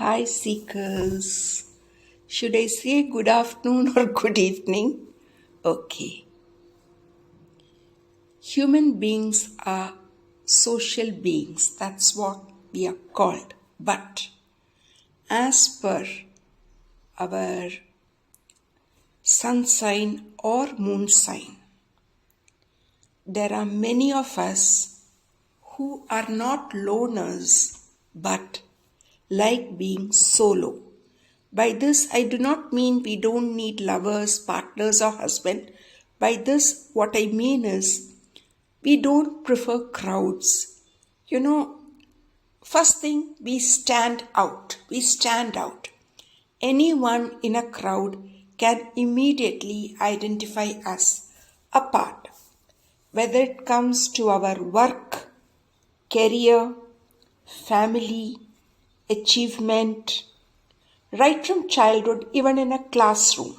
Hi, seekers. Should I say good afternoon or good evening? Okay. Human beings are social beings. That's what we are called. But as per our sun sign or moon sign, there are many of us who are not loners but like being solo. By this, I do not mean we don't need lovers, partners, or husband. By this, what I mean is we don't prefer crowds. First thing, we stand out. We stand out. Anyone in a crowd can immediately identify us apart. Whether it comes to our work, career, family, achievement, right from childhood, even in a classroom,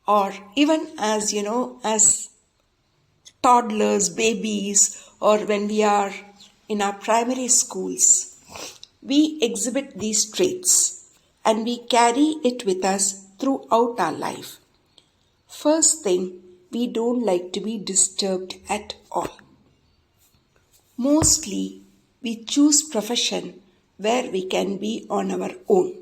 or even as toddlers, babies, or when we are in our primary schools, we exhibit these traits and we carry it with us throughout our life. First thing, we don't like to be disturbed at all. Mostly, we choose profession where we can be on our own.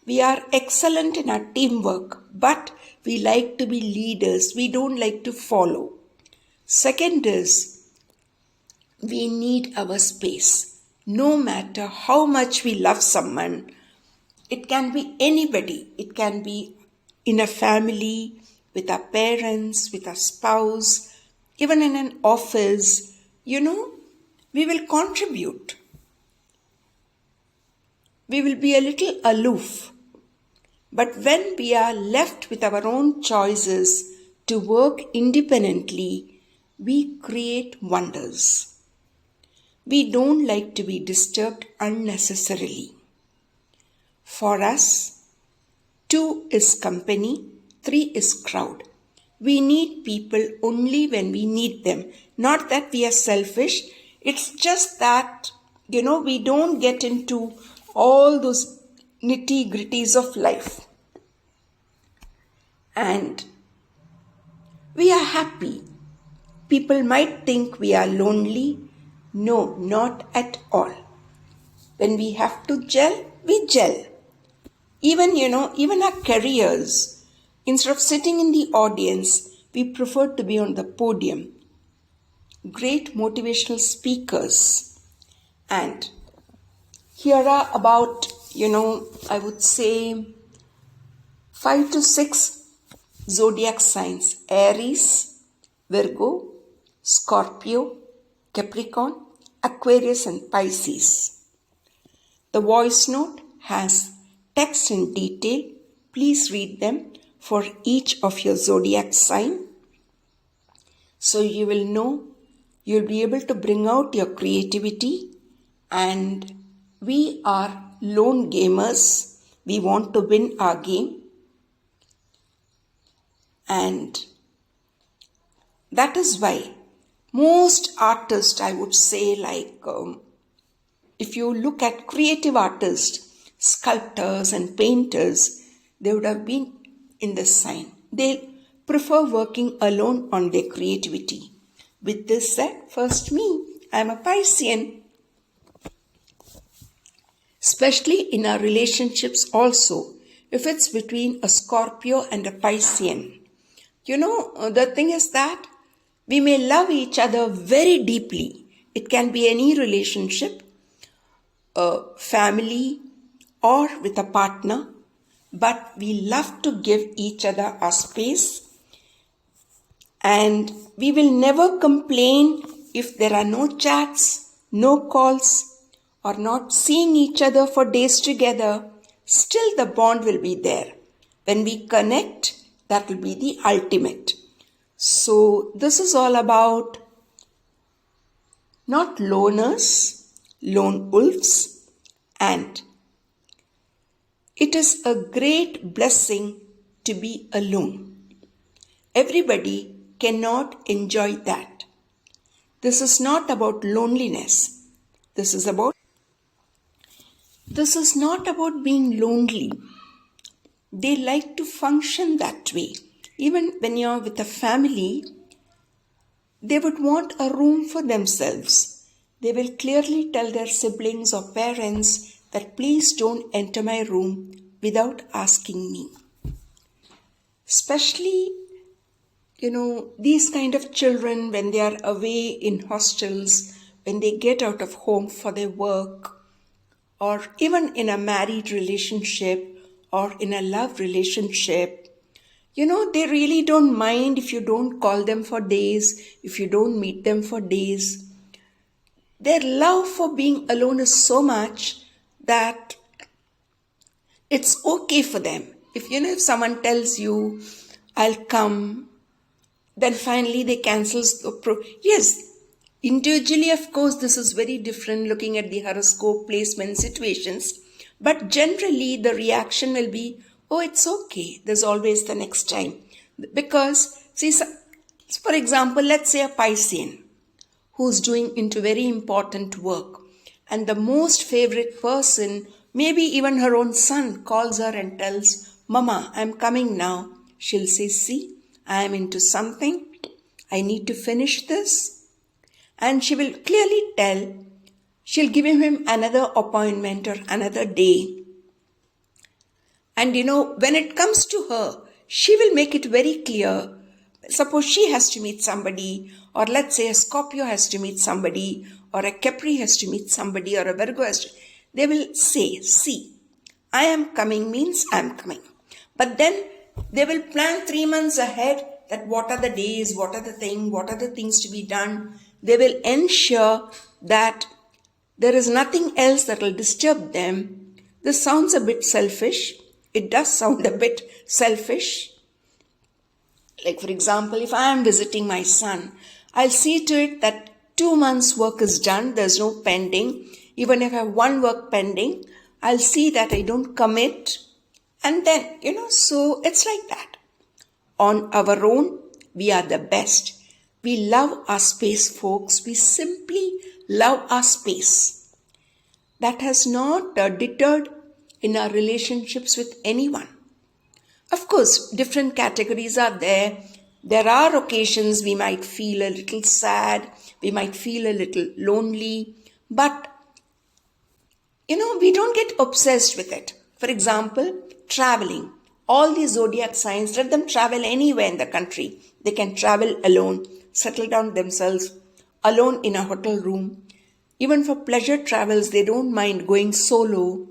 We are excellent in our teamwork, but we like to be leaders. We don't like to follow. Second is, we need our space. No matter how much we love someone, it can be anybody. It can be in a family, with our parents, with our spouse, even in an office. We will contribute. We will be a little aloof. But when we are left with our own choices to work independently, we create wonders. We don't like to be disturbed unnecessarily. For us, 2 is company, 3 is crowd. We need people only when we need them. Not that we are selfish. It's just that, we don't get into all those nitty-gritties of life. And we are happy. People might think we are lonely. No, not at all. When we have to gel, we gel. Even our careers, instead of sitting in the audience, we prefer to be on the podium. Great motivational speakers. And here are about, I would say 5 to 6 zodiac signs: Aries, Virgo, Scorpio, Capricorn, Aquarius, and Pisces. The voice note has text in detail. Please read them for each of your zodiac sign. So you will know, you'll be able to bring out your creativity. And we are lone gamers. We want to win our game. And that is why most artists, I would say, if you look at creative artists, sculptors and painters, they would have been in this sign. They prefer working alone on their creativity. With this said, first me, I am a Piscean. Especially in our relationships also, if it's between a Scorpio and a Piscean. The thing is that we may love each other very deeply. It can be any relationship, a family, or with a partner, but we love to give each other our space, and we will never complain if there are no chats, no calls, or not seeing each other for days together. Still the bond will be there. When we connect, that will be the ultimate. So this is all about not loners, lone wolves, and it is a great blessing to be alone. Everybody cannot enjoy that. This is not about loneliness. This is about This is not about being lonely. They like to function that way. Even when you're with a family, they would want a room for themselves. They will clearly tell their siblings or parents that please don't enter my room without asking me. Especially, these kind of children, when they are away in hostels, when they get out of home for their work, or even in a married relationship or in a love relationship, they really don't mind if you don't call them for days, if you don't meet them for days. Their love for being alone is so much that it's okay for them. If someone tells you, I'll come, then finally they cancel. Yes, individually, of course, this is very different looking at the horoscope placement situations. But generally, the reaction will be, oh, it's okay. There's always the next time. Because, see, for example, let's say a Piscean who's doing into very important work. And the most favorite person, maybe even her own son, calls her and tells, Mama, I'm coming now. She'll say, see, I am into something. I need to finish this. And she will clearly tell, she'll give him another appointment or another day. And when it comes to her, she will make it very clear. Suppose she has to meet somebody, or let's say a Scorpio has to meet somebody, or a Capri has to meet somebody, or a Virgo has to. They will say, see, I am coming means I am coming. But then they will plan 3 months ahead that what are the days, what are the things to be done. They will ensure that there is nothing else that will disturb them. This sounds a bit selfish. It does sound a bit selfish. Like, for example, if I am visiting my son, I'll see to it that 2 months' work is done. There's no pending. Even if I have one work pending, I'll see that I don't commit. And then, so it's like that. On our own, we are the best. We love our space, folks. We simply love our space. That has not deterred in our relationships with anyone. Of course, different categories are there. There are occasions we might feel a little sad, we might feel a little lonely, but we don't get obsessed with it. For example, traveling. All the zodiac signs, let them travel anywhere in the country. They can travel alone, settle down themselves, alone in a hotel room. Even for pleasure travels, they don't mind going solo.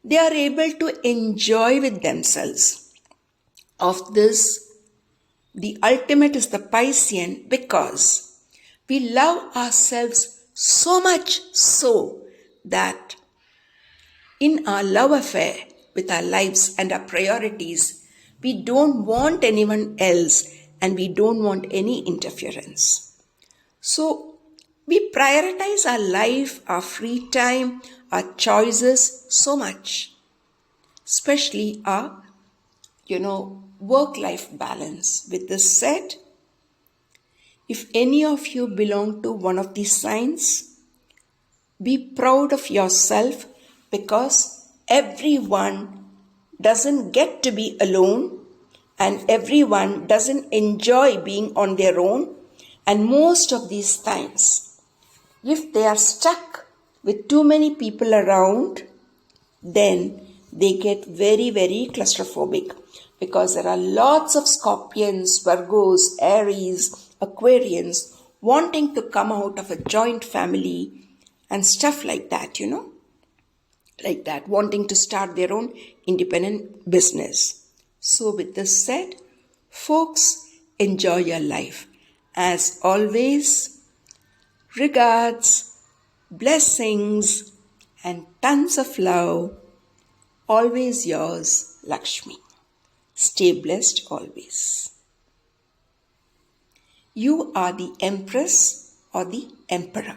They are able to enjoy with themselves. Of this, the ultimate is the Piscean, because we love ourselves so much so that in our love affair with our lives and our priorities, we don't want anyone else and we don't want any interference. So we prioritize our life, our free time, our choices so much, especially our, work-life balance. With this said, if any of you belong to one of these signs, be proud of yourself, because everyone doesn't get to be alone and everyone doesn't enjoy being on their own. And most of these times, if they are stuck with too many people around, then they get very, very claustrophobic, because there are lots of Scorpions, Virgos, Aries, Aquarians wanting to come out of a joint family and stuff like that, like that, wanting to start their own independent business. So with this said, folks, enjoy your life. As always, regards, blessings, and tons of love. Always yours, Laxmi. Stay blessed always. You are the Empress or the Emperor.